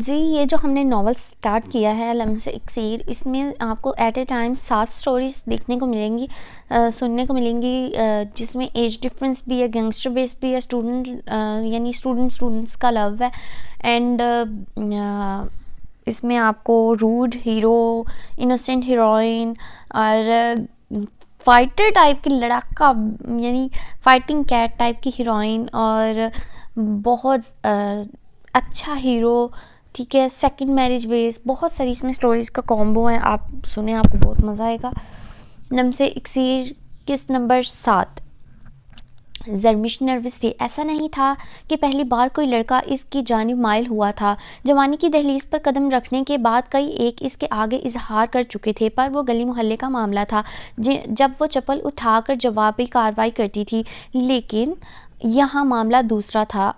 جی یہ جو ہم نے ناول سٹارٹ کیا ہے لمس اکسیر، اس میں آپ کو ایٹ اے ٹائم 7 سٹوریز دیکھنے کو ملیں گی، سننے کو ملیں گی، جس میں ایج ڈفرینس بھی ہے، گینگسٹر بیس بھی ہے، اسٹوڈنٹ یعنی اسٹوڈنٹس کا لو ہے، اینڈ اس میں آپ کو روڈ ہیرو، انوسینٹ ہیروئن اور فائٹر ٹائپ کی لڑاکا یعنی فائٹنگ کیٹ ٹائپ کی ہیروئن اور بہت اچھا ہیرو، ٹھیک ہے، سیکنڈ میرج بیس، بہت ساری اس میں سٹوریز کا کومبو ہے، آپ سنیں آپ کو بہت مزہ آئے گا۔ لمس اکسیر قسط نمبر 7۔ زرمش نروس تھی، ایسا نہیں تھا کہ پہلی بار کوئی لڑکا اس کی جانب مائل ہوا تھا۔ جوانی کی دہلیز پر قدم رکھنے کے بعد کئی ایک اس کے آگے اظہار کر چکے تھے، پر وہ گلی محلے کا معاملہ تھا جب وہ چپل اٹھا کر جوابی کارروائی کرتی تھی، لیکن یہاں معاملہ دوسرا تھا۔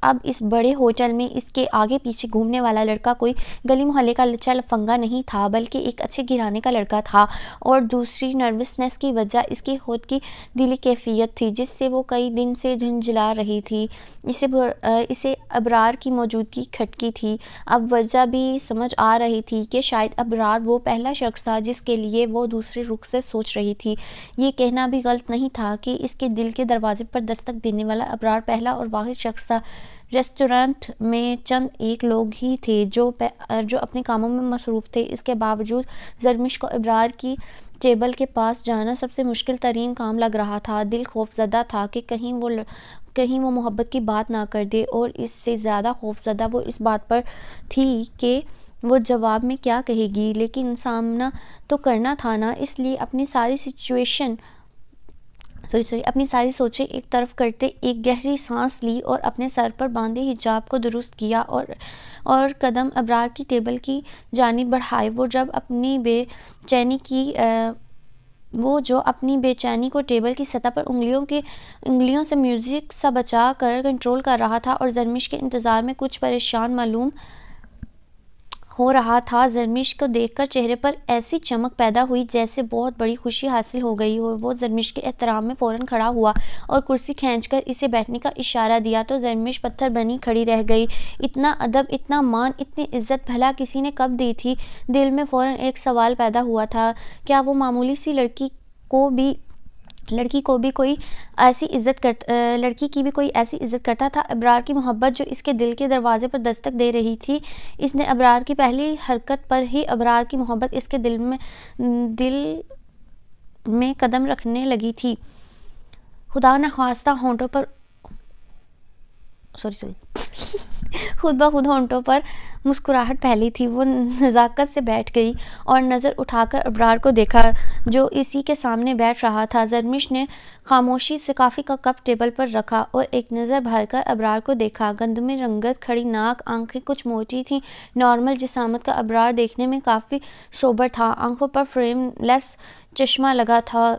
اب اس بڑے ہوٹل میں اس کے آگے پیچھے گھومنے والا لڑکا کوئی گلی محلے کا لچا لفنگا نہیں تھا، بلکہ ایک اچھے گھرانے کا لڑکا تھا، اور دوسری نروسنس کی وجہ اس کی خود کی دلی کیفیت تھی جس سے وہ کئی دن سے جھنجھلا رہی تھی۔ اسے ابرار کی موجودگی کھٹکی تھی۔ اب وجہ بھی سمجھ آ رہی تھی کہ شاید ابرار وہ پہلا شخص تھا جس کے لیے وہ دوسرے رخ سے سوچ رہی تھی۔ یہ کہنا بھی غلط نہیں تھا کہ اس کے دل کے دروازے پر دستک دینے والا ابرار پہلا اور واحد شخص تھا۔ ریسٹورانٹ میں چند ایک لوگ ہی تھے جو اپنے کاموں میں مصروف تھے، اس کے باوجود زرمش کو ابرار کی ٹیبل کے پاس جانا سب سے مشکل ترین کام لگ رہا تھا۔ دل خوف زدہ تھا کہ کہیں وہ محبت کی بات نہ کر دے، اور اس سے زیادہ خوف زدہ وہ اس بات پر تھی کہ وہ جواب میں کیا کہے گی، لیکن سامنا تو کرنا تھا نا، اس لیے اپنی ساری سوچیں ایک طرف کرتے ایک گہری سانس لی اور اپنے سر پر باندھے حجاب کو درست کیا اور قدم ابرار کی ٹیبل کی جانب بڑھائے۔ وہ جو اپنی بے چینی کو ٹیبل کی سطح پر انگلیوں سے میوزک سا بچا کر کنٹرول کر رہا تھا اور زرمش کے انتظار میں کچھ پریشان معلوم ہو رہا تھا۔ زرمش کو دیکھ کر چہرے پر ایسی چمک پیدا ہوئی جیسے بہت بڑی خوشی حاصل ہو گئی ہو۔ وہ زرمش کے احترام میں فوراً کھڑا ہوا اور کرسی کھینچ کر اسے بیٹھنے کا اشارہ دیا تو زرمش پتھر بنی کھڑی رہ گئی۔ اتنا ادب، اتنا مان، اتنی عزت بھلا کسی نے کب دی تھی؟ دل میں فوراً ایک سوال پیدا ہوا تھا، کیا وہ معمولی سی لڑکی کی بھی کوئی ایسی عزت کرتا تھا؟ ابرار کی محبت جو اس کے دل کے دروازے پر دستک دے رہی تھی، اس نے ابرار کی پہلی حرکت پر ہی ابرار کی محبت اس کے دل میں قدم رکھنے لگی تھی۔ خدا نخواستہ خود بخود ہونٹوں پر مسکراہٹ پھیلی تھی۔ وہ نزاکت سے بیٹھ گئی اور نظر اٹھا کر ابرار کو دیکھا جو اسی کے سامنے بیٹھ رہا تھا۔ زرمش نے خاموشی سے کافی کا کپ ٹیبل پر رکھا اور ایک نظر بھر کر ابرار کو دیکھا۔ گندمی رنگت، کھڑی ناک، آنکھیں کچھ موٹی تھیں، نارمل جسامت کا ابرار دیکھنے میں کافی سوبر تھا، آنکھوں پر فریم لیس چشمہ لگا تھا۔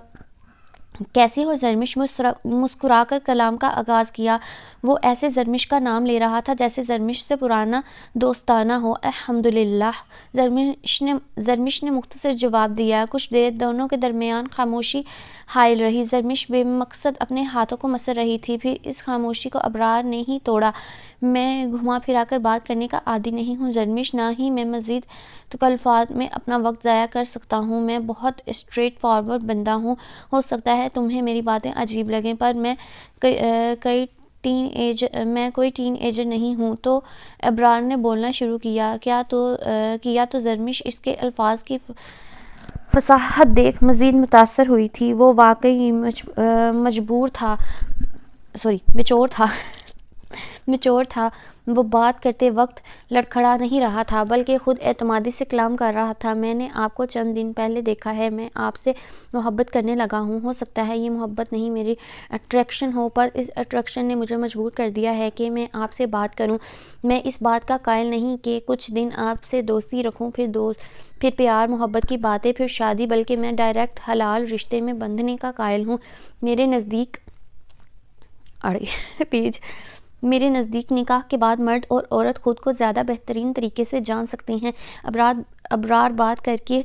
کیسی ہو زرمش؟ مسکرا کر کلام کا آغاز کیا۔ وہ ایسے زرمش کا نام لے رہا تھا جیسے زرمش سے پرانا دوستانہ ہو۔ الحمدللہ، زرمش نے مختصر جواب دیا۔ کچھ دیر دونوں کے درمیان خاموشی حائل رہی۔ زرمش بے مقصد اپنے ہاتھوں کو مسل رہی تھی، پھر اس خاموشی کو ابرار نے ہی توڑا۔ میں گھما پھرا کر بات کرنے کا عادی نہیں ہوں زرمش، نہ ہی میں مزید تکلفات میں اپنا وقت ضائع کر سکتا ہوں۔ میں بہت اسٹریٹ فارورڈ بندہ ہوں۔ ہو سکتا ہے تمہیں میری باتیں عجیب لگیں، پر میں کوئی ٹین ایجر نہیں ہوں۔ تو ابرار نے بولنا شروع کیا تو زرمش اس کے الفاظ کی فصاحت دیکھ مزید متاثر ہوئی تھی۔ وہ واقعی میچور تھا۔ وہ بات کرتے وقت لڑکھڑا نہیں رہا تھا، بلکہ خود اعتمادی سے کلام کر رہا تھا۔ میں نے آپ کو چند دن پہلے دیکھا ہے، میں آپ سے محبت کرنے لگا ہوں۔ ہو سکتا ہے یہ محبت نہیں، میری اٹریکشن ہو، پر اس اٹریکشن نے مجھے مجبور کر دیا ہے کہ میں آپ سے بات کروں۔ میں اس بات کا قائل نہیں کہ کچھ دن آپ سے دوستی رکھوں، پھر پیار محبت کی باتیں، پھر شادی، بلکہ میں ڈائریکٹ حلال رشتے میں بندھنے کا قائل ہوں۔ میرے نزدیک نکاح کے بعد مرد اور عورت خود کو زیادہ بہترین طریقے سے جان سکتے ہیں۔ ابرار بات کر کے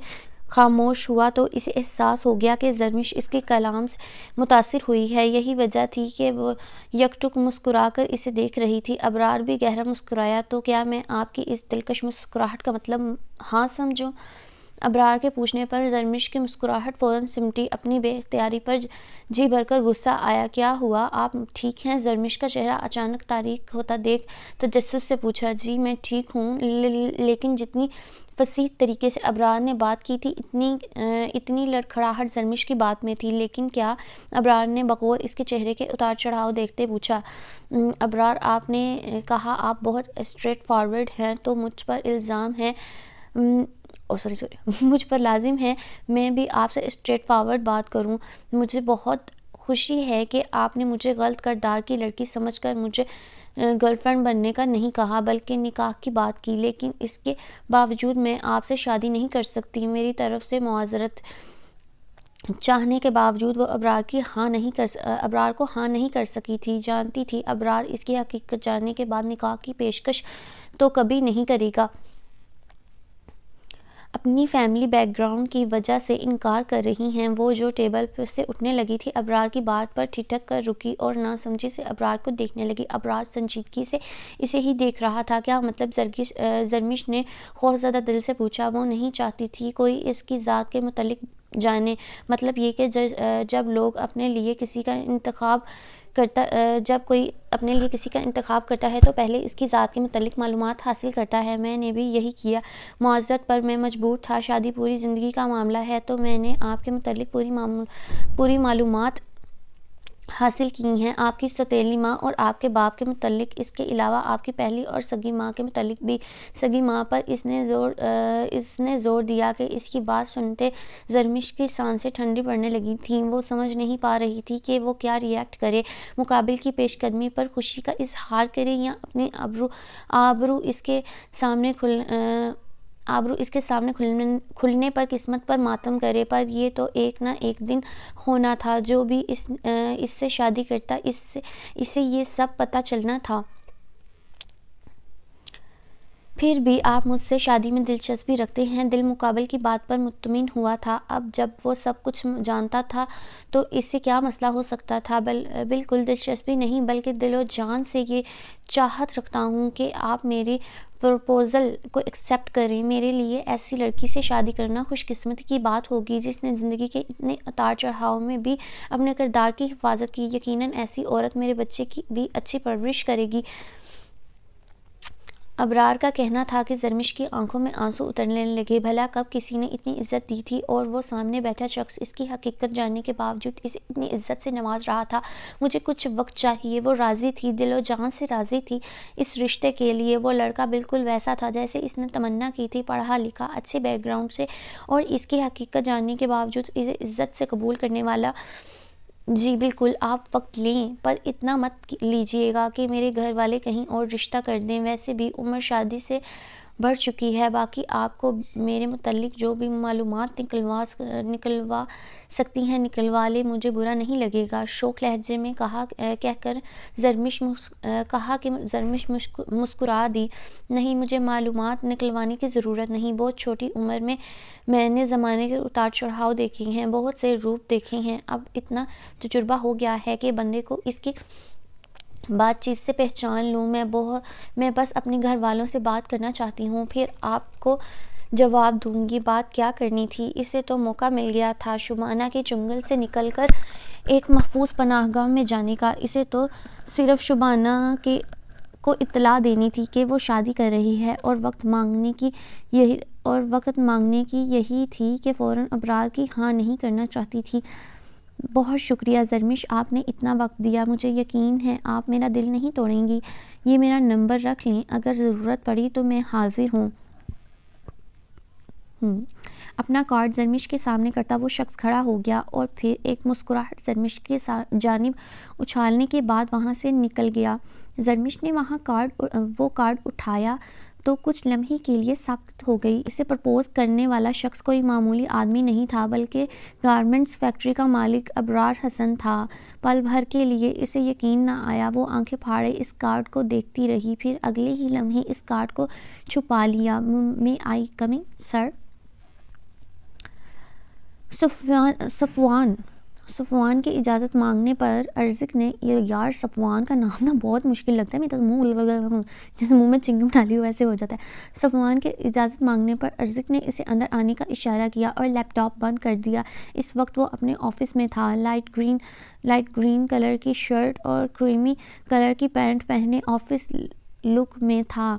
خاموش ہوا تو اسے احساس ہو گیا کہ زرمش اس کے کلام سے متاثر ہوئی ہے۔ یہی وجہ تھی کہ وہ یک ٹک مسکرا کر اسے دیکھ رہی تھی۔ ابرار بھی گہرا مسکرایا۔ تو کیا میں آپ کی اس دلکش مسکراہٹ کا مطلب ہاں سمجھوں؟ ابرار کے پوچھنے پر زرمش کی مسکراہٹ فوراً سمٹی۔ اپنی بے اختیاری پر جی بھر کر غصہ آیا۔ کیا ہوا؟ آپ ٹھیک ہیں؟ زرمش کا چہرہ اچانک تاریک ہوتا دیکھ تجسس سے پوچھا۔ جی میں ٹھیک ہوں، لیکن جتنی فصیح طریقے سے ابرار نے بات کی تھی اتنی لڑکھڑاہٹ زرمش کی بات میں تھی۔ لیکن کیا؟ ابرار نے بغور اس کے چہرے کے اتار چڑھاؤ دیکھتے پوچھا۔ ابرار، آپ نے کہا آپ بہت اسٹریٹ فارورڈ ہیں، تو مجھ پر الزام ہے مجھ پر لازم ہے میں بھی آپ سے اسٹریٹ فارورڈ بات کروں۔ مجھے بہت خوشی ہے کہ آپ نے مجھے غلط کردار کی لڑکی سمجھ کر مجھے گرل فرینڈ بننے کا نہیں کہا بلکہ نکاح کی بات کی، لیکن اس کے باوجود میں آپ سے شادی نہیں کر سکتی۔ میری طرف سے معذرت چاہنے کے باوجود وہ ابرار کو ہاں نہیں کر سکی تھی۔ جانتی تھی ابرار اس کی حقیقت جاننے کے بعد نکاح کی پیشکش تو کبھی نہیں کرے گا۔ اپنی فیملی بیک گراؤنڈ کی وجہ سے انکار کر رہی ہیں وہ جو ٹیبل سے اٹھنے لگی تھی۔ ابرار کی بات پر ٹھٹک کر رکی اور ناسمجھی سے ابرار کو دیکھنے لگی۔ ابرار سنجیدگی سے اسے ہی دیکھ رہا تھا۔ کیا مطلب؟ زرمش نے خوفزدہ دل سے پوچھا۔ وہ نہیں چاہتی تھی کوئی اس کی ذات کے متعلق جانے۔ مطلب یہ کہ جب کوئی اپنے لیے کسی کا انتخاب کرتا ہے تو پہلے اس کی ذات کے متعلق معلومات حاصل کرتا ہے۔ میں نے بھی یہی کیا۔ معذرت پر میں مجبور تھا۔ شادی پوری زندگی کا معاملہ ہے تو میں نے آپ کے متعلق پوری معلومات حاصل کی ہیں، آپ کی سوتیلی ماں اور آپ کے باپ کے متعلق، اس کے علاوہ آپ کی پہلی اور سگی ماں کے متعلق بھی۔ سگی ماں پر اس نے زور دیا کہ اس کی بات سنتے زرمش کی سانسیں ٹھنڈی پڑنے لگی تھیں۔ وہ سمجھ نہیں پا رہی تھی کہ وہ کیا ری ایکٹ کرے، مقابل کی پیش قدمی پر خوشی کا اظہار کرے یا اپنی آبرو اس کے سامنے کھلنے پر قسمت پر ماتم کرے۔ پر یہ تو ایک نہ ایک دن ہونا تھا۔ جو بھی اس سے شادی کرتا اسے یہ سب پتہ چلنا تھا۔ پھر بھی آپ مجھ سے شادی میں دلچسپی رکھتے ہیں۔ دل مقابل کی بات پر مطمئن ہوا تھا۔ اب جب وہ سب کچھ جانتا تھا تو اس سے کیا مسئلہ ہو سکتا تھا؟ بالکل دلچسپی نہیں بلکہ دل و جان سے یہ چاہت رکھتا ہوں کہ آپ میری پروپوزل کو ایکسیپٹ کریں۔ میرے لیے ایسی لڑکی سے شادی کرنا خوش قسمتی کی بات ہوگی جس نے زندگی کے اتنے اتار چڑھاؤ میں بھی اپنے کردار کی حفاظت کی۔ یقیناً ایسی عورت میرے بچے کی بھی اچھی پرورش کرے گی۔ ابرار کا کہنا تھا کہ زرمش کی آنکھوں میں آنسو اترنے لگے۔ بھلا کب کسی نے اتنی عزت دی تھی اور وہ سامنے بیٹھا شخص اس کی حقیقت جاننے کے باوجود اسے اتنی عزت سے نواز رہا تھا۔ مجھے کچھ وقت چاہیے۔ وہ راضی تھی، دل و جان سے راضی تھی اس رشتے کے لیے۔ وہ لڑکا بالکل ویسا تھا جیسے اس نے تمنا کی تھی، پڑھا لکھا، اچھے بیک گراؤنڈ سے اور اس کی حقیقت جاننے کے باوجود اسے عزت سے قبول کرنے والا۔ جی بالکل، آپ وقت لیں، پر اتنا مت لیجیے گا کہ میرے گھر والے کہیں اور رشتہ کر دیں۔ ویسے بھی عمر شادی سے بڑھ چکی ہے۔ باقی آپ کو میرے متعلق جو بھی معلومات نکلوا سکتی ہیں نکلوا لیں، مجھے برا نہیں لگے گا۔ شوق لہجے میں کہہ کر زرمش مسکرا دی۔ نہیں، مجھے معلومات نکلوانے کی ضرورت نہیں۔ بہت چھوٹی عمر میں نے زمانے کے اتار چڑھاؤ دیکھے ہیں، بہت سے روپ دیکھے ہیں۔ اب اتنا تجربہ ہو گیا ہے کہ بندے کو اس کی بات چیت سے پہچان لوں۔ میں بس اپنے گھر والوں سے بات کرنا چاہتی ہوں، پھر آپ کو جواب دوں گی۔ بات کیا کرنی تھی؟ اسے تو موقع مل گیا تھا شبانہ کے چنگل سے نکل کر ایک محفوظ پناہ گاہ میں جانے کا۔ اسے تو صرف شبانہ کو اطلاع دینی تھی کہ وہ شادی کر رہی ہے اور وقت مانگنے کی یہی تھی کہ فوراً ابرار کی ہاں نہیں کرنا چاہتی تھی۔ بہت شکریہ زرمش، آپ نے اتنا وقت دیا۔ مجھے یقین ہے آپ میرا دل نہیں توڑیں گی۔ یہ میرا نمبر رکھ لیں، اگر ضرورت پڑی تو میں حاضر ہوں۔ اپنا کارڈ زرمش کے سامنے کرتا وہ شخص کھڑا ہو گیا اور پھر ایک مسکراہٹ زرمش کی جانب اچھالنے کے بعد وہاں سے نکل گیا۔ زرمش نے وہ کارڈ اٹھایا تو کچھ لمحے کے لیے ساکت ہو گئی۔ اسے پرپوز کرنے والا شخص کوئی معمولی آدمی نہیں تھا بلکہ گارمنٹس فیکٹری کا مالک ابرار حسن تھا۔ پل بھر کے لیے اسے یقین نہ آیا۔ وہ آنکھیں پھاڑے اس کارڈ کو دیکھتی رہی، پھر اگلے ہی لمحے اس کارڈ کو چھپا لیا۔ "May I come in, sir?" صفوان کی اجازت مانگنے پر ارزق نے، یار صفوان کا نام نا بہت مشکل لگتا ہے، میرا منہ جیسے منہ میں چنگم ڈالی ہو ایسے ہو جاتا ہے۔ صفوان کے اجازت مانگنے پر ارزق نے اسے اندر آنے کا اشارہ کیا اور لیپ ٹاپ بند کر دیا۔ اس وقت وہ اپنے آفس میں تھا، لائٹ گرین کلر کی شرٹ اور کریمی کلر کی پینٹ پہنے آفس لک میں تھا۔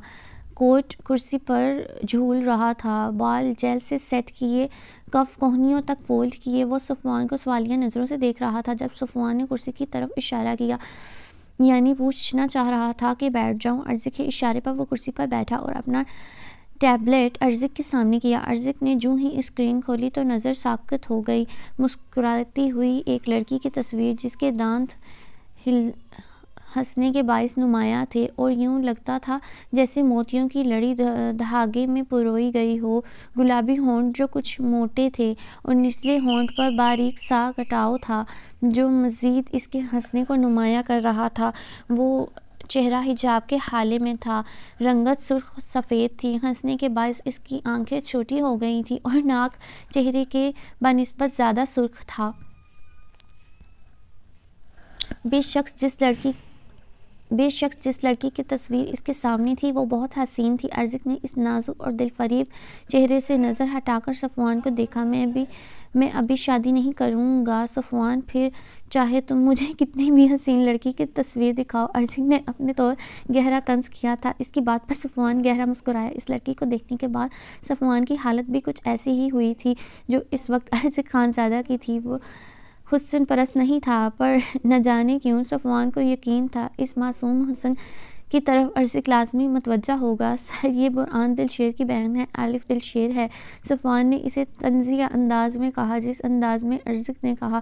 کوٹ کرسی پر جھول رہا تھا، بال جیل سے سیٹ کیے، کف کوہنیوں تک فولڈ کیے۔ وہ صفوان کو سوالیہ نظروں سے دیکھ رہا تھا۔ جب صفوان نے کرسی کی طرف اشارہ کیا، یعنی پوچھنا چاہ رہا تھا کہ بیٹھ جاؤں، ارزق کے اشارے پر وہ کرسی پر بیٹھا اور اپنا ٹیبلٹ ارزق کے سامنے کیا۔ ارزق نے جوں ہی اسکرین کھولی تو نظر ساکت ہو گئی۔ مسکراتی ہوئی ایک لڑکی کی تصویر، جس کے دانت ہنسنے کے باعث نمایاں تھے اور یوں لگتا تھا جیسے موتیوں کی لڑی دھاگے میں پروئی گئی ہو۔ گلابی ہونٹ جو کچھ موٹے تھے اور نچلے ہونٹ پر باریک سا کٹاؤ تھا جو مزید اس کے ہنسنے کو نمایاں کر رہا تھا۔ وہ چہرہ حجاب کے حالے میں تھا، رنگت سرخ سفید تھی، ہنسنے کے باعث اس کی آنکھیں چھوٹی ہو گئی تھیں اور ناک چہرے کے بنسبت زیادہ سرخ تھا۔ بے شک جس لڑکی کی تصویر اس کے سامنے تھی وہ بہت حسین تھی۔ ارزق نے اس نازک اور دلفریب چہرے سے نظر ہٹا کر صفوان کو دیکھا۔ میں ابھی شادی نہیں کروں گا صفوان، پھر چاہے تم مجھے کتنی بھی حسین لڑکی کی تصویر دکھاؤ۔ ارزق نے اپنے طور گہرا طنز کیا تھا۔ اس کی بات پر صفوان گہرا مسکرایا۔ اس لڑکی کو دیکھنے کے بعد صفوان کی حالت بھی کچھ ایسی ہی ہوئی تھی جو اس وقت ارزق خانزادہ کی تھی۔ وہ حسن پرست نہیں تھا، پر نہ جانے کیوں صفوان کو یقین تھا اس معصوم حسن کی طرف ارزق لازمی متوجہ ہوگا۔ سر یہ برآن دلشیر کی بہن ہے، الف دلشیر ہے، صفوان نے اسے طنزیہ انداز میں کہا جس انداز میں ارزق نے کہا،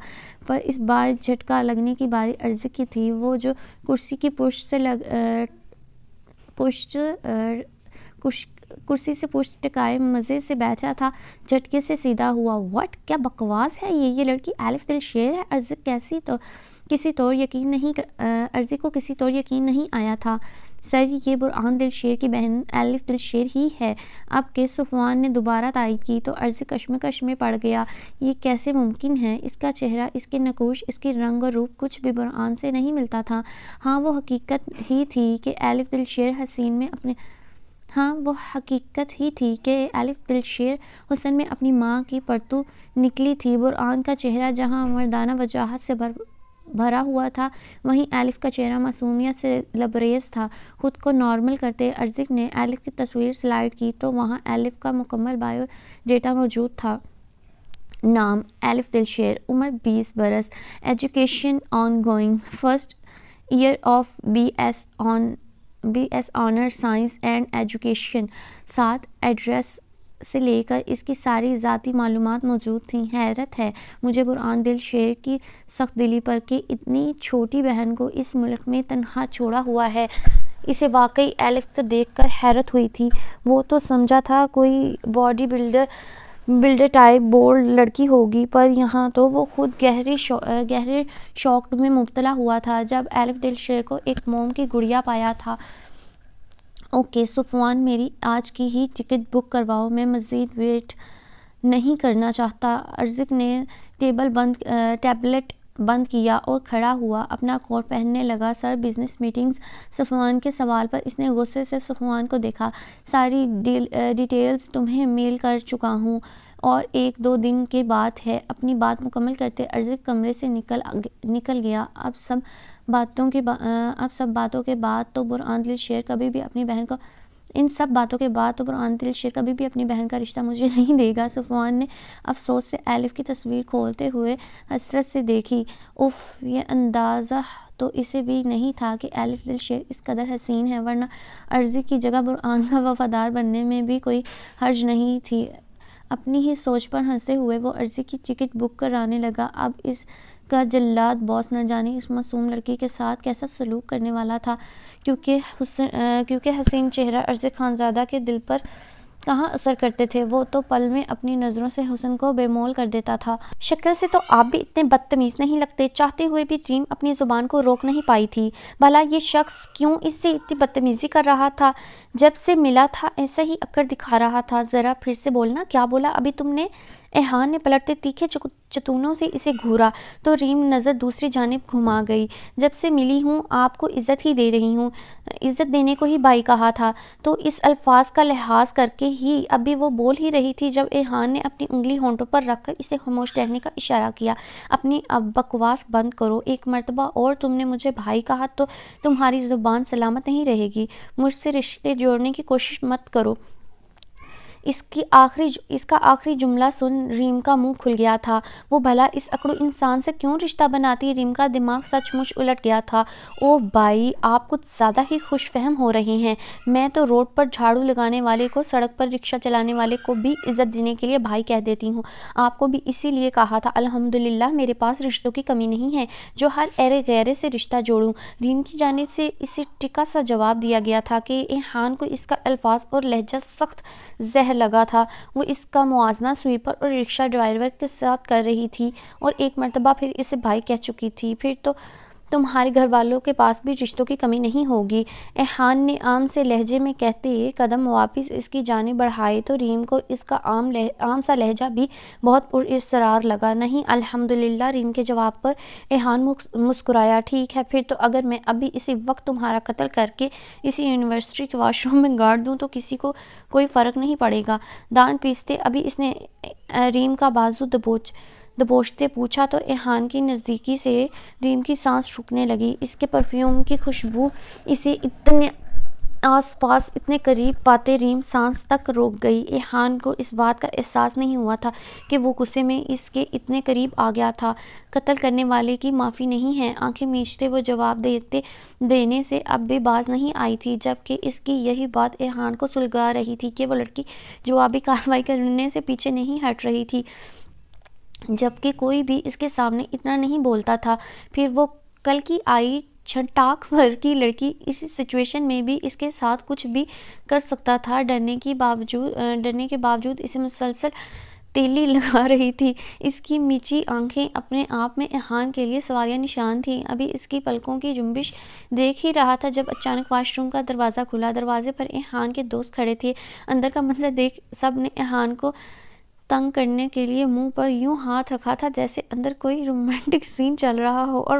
پر اس بار جھٹکا لگنے کی باری ارزق کی تھی۔ وہ جو کرسی کی کرسی سے پشت ٹکائے مزے سے بیٹھا تھا، جھٹکے سے سیدھا ہوا۔ واٹ، کیا بکواس ہے یہ لڑکی الف دلشیر ہے؟ ارزق کو کسی طور یقین نہیں آیا تھا۔ سر یہ برآن دلشیر کی بہن الف دلشیر ہی ہے۔ اب کہ صفوان نے دوبارہ تائید کی تو ارزق کشمکش میں پڑ گیا۔ یہ کیسے ممکن ہے؟ اس کا چہرہ، اس کے نقوش، اس کی رنگ و روپ کچھ بھی برآن سے نہیں ملتا تھا۔ ہاں وہ حقیقت ہی تھی کہ الف دلشیر حسن میں اپنی ماں کی پرتو نکلی تھی۔ برآن کا چہرہ جہاں مردانہ وجاہت سے بھرا ہوا تھا، وہیں الف کا چہرہ معصومیت سے لبریز تھا۔ خود کو نارمل کرتے ارزق نے الف کی تصویر سلائیڈ کی تو وہاں الف کا مکمل بائیو ڈیٹا موجود تھا۔ نام الف دلشیر، عمر 20 برس، education ongoing, first year of B S honour science and education. ساتھ ایڈریس سے لے کر اس کی ساری ذاتی معلومات موجود تھیں۔ حیرت ہے مجھے برآن دلشیر کی سخت دلی پر کہ اتنی چھوٹی بہن کو اس ملک میں تنہا چھوڑا ہوا ہے۔ اسے واقعی الف کو دیکھ کر حیرت ہوئی تھی۔ وہ تو سمجھا تھا کوئی باڈی بلڈر ٹائپ بولڈ لڑکی ہوگی، پر یہاں تو وہ خود گہرے شوق میں مبتلا ہوا تھا جب الف دلشیر کو ایک موم کی گڑیا پایا تھا۔ اوکے صفوان، میری آج کی ہی ٹکٹ بک کرواؤ، میں مزید ویٹ نہیں کرنا چاہتا۔ ارزق نے ٹیبلٹ بند کیا اور کھڑا ہوا، اپنا کوٹ پہننے لگا۔ سر بزنس میٹنگز؟ صفوان کے سوال پر اس نے غصے سے صفوان کو دیکھا۔ ساری ڈیٹیلز تمہیں میل کر چکا ہوں اور 1-2 دن کی بات ہے۔ اپنی بات مکمل کرتے ارزق کمرے سے نکل گیا۔ اب سب باتوں کے بعد تو برآن دلشیر کبھی بھی اپنی بہن کا رشتہ مجھے نہیں دے گا۔ صفوان نے افسوس سے الف کی تصویر کھولتے ہوئے حسرت سے دیکھی۔ اف، یہ اندازہ تو اسے بھی نہیں تھا کہ الف دلشیر اس قدر حسین ہے، ورنہ ارزق کی جگہ برآن کا وفادار بننے میں بھی کوئی حرج نہیں تھی۔ اپنی ہی سوچ پر ہنستے ہوئے وہ ارزق کی ٹکٹ بک کرانے لگا۔ اب اس کا جلاد باس نہ جانے اس معصوم لڑکی کے ساتھ کیسا سلوک کرنے والا تھا، کیونکہ حسین چہرہ ارزق خانزادہ کے دل پر کہاں اثر کرتے تھے، وہ تو پل میں اپنی نظروں سے حسن کو بے مول کر دیتا تھا۔ شکل سے تو آپ بھی اتنے بدتمیز نہیں لگتے۔ چاہتے ہوئے بھی ڈریم اپنی زبان کو روک نہیں پائی تھی۔ بھلا یہ شخص کیوں اس سے اتنی بدتمیزی کر رہا تھا؟ جب سے ملا تھا ایسا ہی اکڑ دکھا رہا تھا۔ ذرا پھر سے بولنا، کیا بولا ابھی تم نے؟ ایحان نے پلٹتے تیکھے چتونوں سے اسے گھورا تو ریم نظر دوسری جانب گھما گئی۔ جب سے ملی ہوں آپ کو عزت ہی دے رہی ہوں، عزت دینے کو ہی بھائی کہا تھا۔ تو اس الفاظ کا لحاظ کر کے ہی ابھی وہ بول ہی رہی تھی جب ایحان نے اپنی انگلی ہونٹوں پر رکھ کر اسے خاموش رہنے کا اشارہ کیا۔ اپنی بکواس بند کرو، ایک مرتبہ اور تم نے مجھے بھائی کہا تو تمہاری زبان سلامت نہیں رہے گی۔ مجھ سے رشتے جوڑنے کی کوشش مت کرو۔ اس کا آخری جملہ سن ریم کا منہ کھل گیا تھا۔ وہ بھلا اس اکڑو انسان سے کیوں رشتہ بناتی؟ ریم کا دماغ سچ مچ الٹ گیا تھا۔ اوہ بھائی، آپ کچھ زیادہ ہی خوش فہم ہو رہے ہیں۔ میں تو روڈ پر جھاڑو لگانے والے کو، سڑک پر رکشہ چلانے والے کو بھی عزت دینے کے لیے بھائی کہہ دیتی ہوں۔ آپ کو بھی اسی لیے کہا تھا۔ الحمدللہ میرے پاس رشتوں کی کمی نہیں ہے جو ہر ایرے غیرے سے رشتہ جوڑوں۔ ریم کی جانب سے اسے ٹکا سا جواب دیا گیا تھا کہ ایحان کو اس کا الفاظ اور لہجہ سخت زہر لگا تھا۔ وہ اس کا موازنہ سویپر اور رکشہ ڈرائیور کے ساتھ کر رہی تھی اور ایک مرتبہ پھر اسے بھائی کہہ چکی تھی۔ پھر تو تمہارے گھر والوں کے پاس بھی رشتوں کی کمی نہیں ہوگی، ایحان نے عام سے لہجے میں کہتے قدم واپس اس کی جانب بڑھائے تو ریم کو اس کا عام سا لہجہ بھی بہت پراسرار لگا۔ نہیں الحمدللہ، ریم کے جواب پر ایحان مسکرایا۔ ٹھیک ہے پھر تو اگر میں ابھی اسی وقت تمہارا قتل کر کے اسی یونیورسٹی کے واش روم میں گاڑ دوں تو کسی کو کوئی فرق نہیں پڑے گا۔ دانت پیستے ابھی اس نے ریم کا بازو دبوچتے پوچھا تو ایحان کی نزدیکی سے ریم کی سانس رکنے لگی۔ اس کے پرفیوم کی خوشبو اسے اتنے آس پاس، اتنے قریب پاتے ریم سانس تک روک گئی۔ ایحان کو اس بات کا احساس نہیں ہوا تھا کہ وہ غصے میں اس کے اتنے قریب آ گیا تھا۔ قتل کرنے والے کی معافی نہیں ہے، آنکھیں میچتے وہ جواب دینے سے اب بھی باز نہیں آئی تھی، جبکہ اس کی یہی بات ایحان کو سلگا رہی تھی کہ وہ لڑکی جوابی کارروائی کرنے سے پیچھے نہیں ہٹ رہی تھی، جبکہ کوئی بھی اس کے سامنے اتنا نہیں بولتا تھا۔ پھر وہ کل کی آئی چھٹاک بھر کی لڑکی اس سچویشن میں بھی اس کے ساتھ کچھ بھی کر سکتا تھا۔ ڈرنے کے باوجود اسے مسلسل تیلی لگا رہی تھی۔ اس کی میچی آنکھیں اپنے آپ میں ایحان کے لیے سوالیہ نشان تھیں۔ ابھی اس کی پلکوں کی جنبش دیکھ ہی رہا تھا جب اچانک واش روم کا دروازہ کھلا۔ دروازے پر ایحان کے دوست کھڑے تھے۔ اندر کا منظر دیکھ سب نے ایحان کو تنگ کرنے کے لیے منہ پر یوں ہاتھ رکھا تھا جیسے اندر کوئی رومانٹک سین چل رہا ہو اور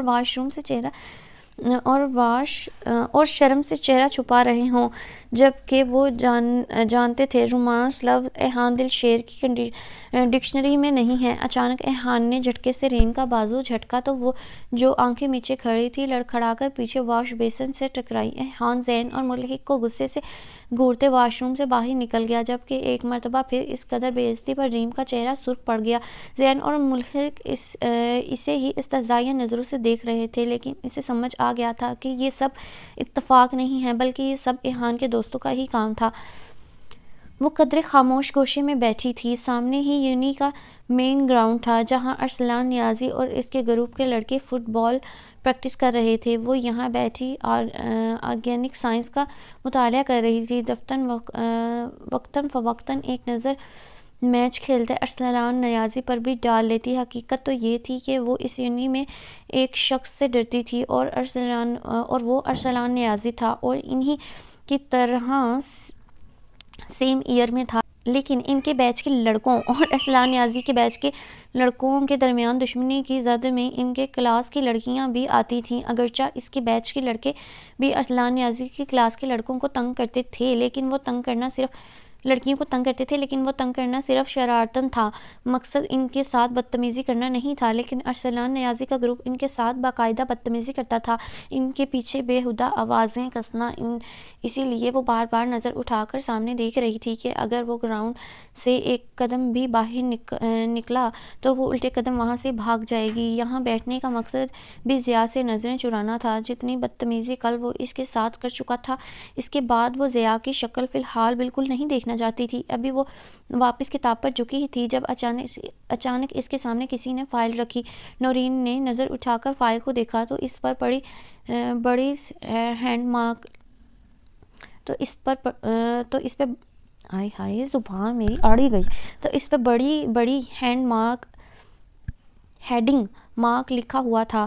شرم سے چہرہ چھپا رہے ہوں، جبکہ وہ جانتے تھے رومانس لفظ ایحان دل شیر کی ڈکشنری میں نہیں ہے۔ اچانک ایحان نے جھٹکے سے ریم کا بازو جھٹکا تو وہ جو آنکھیں میچے کھڑی تھی لڑکھڑا کر پیچھے واش بیسن سے ٹکرائی۔ ایحان زین اور ملحق کو غصے سے گھورتے واش روم سے باہر نکل گیا، جبکہ ایک مرتبہ پھر اس قدر بے عزتی پر ریم کا چہرہ سرخ پڑ گیا۔ زین اور ملحق اسے ہی استہزائیہ نظروں سے دیکھ رہے تھے، لیکن اسے سمجھ آ گیا تھا کہ یہ سب اتفاق نہیں ہے بلکہ یہ سب ایحان کے دوستوں کا ہی کام تھا۔ وہ قدرے خاموش گوشے میں بیٹھی تھی۔ سامنے ہی یونی کا مین گراؤنڈ تھا جہاں ارسلان نیازی اور اس کے گروپ کے لڑکے فٹ بال پریکٹس کر رہے تھے۔ وہ یہاں بیٹھی آرگینک سائنس کا مطالعہ کر رہی تھی۔ وقتاً فوقتاً ایک نظر میچ کھیلتے ارسلان نیازی پر بھی ڈال لیتی۔ حقیقت تو یہ تھی کہ وہ اس یونی میں ایک شخص سے ڈرتی تھی اور وہ ارسلان نیازی تھا، اور انہی کی طرح سیم ایئر میں تھا۔ لیکن ان کے بیچ کے لڑکوں اور ارسلان نیازی کے بیچ کے لڑکوں کے درمیان دشمنی کی زد میں ان کے کلاس کی لڑکیاں بھی آتی تھیں۔ اگرچہ اس کے بیچ کے لڑکے بھی ارسلان نیازی کی کلاس کے لڑکوں کو تنگ کرتے تھے، لیکن وہ تنگ کرنا صرف شرارتاً تھا۔ مقصد ان کے ساتھ بدتمیزی کرنا نہیں تھا، لیکن ارسلان نیازی کا گروپ ان کے ساتھ باقاعدہ بدتمیزی کرتا تھا، ان کے پیچھے بے ہودہ آوازیں کسنا۔ اسی لیے وہ بار بار نظر اٹھا کر سامنے دیکھ رہی تھی کہ اگر وہ گراؤنڈ سے ایک قدم بھی باہر نکلا تو وہ الٹے قدم وہاں سے بھاگ جائے گی۔ یہاں بیٹھنے کا مقصد بھی ضیاء سے نظریں چرانا تھا۔ جتنی بدتمیزی کل وہ اس کے ساتھ کر چکا تھا، اس کے بعد وہ ضیاء کی شکل فی الحال بالکل نہیں دیکھنا چاہتی تھی۔ ابھی وہ واپس کتاب پر جھکی ہی تھی جب اچانک اس کے سامنے کسی نے فائل رکھی۔ نورین نے نظر اٹھا کر فائل کو دیکھا تو اس پر بڑی ہینڈ مارک بڑی ہیڈنگ مارک لکھا ہوا تھا،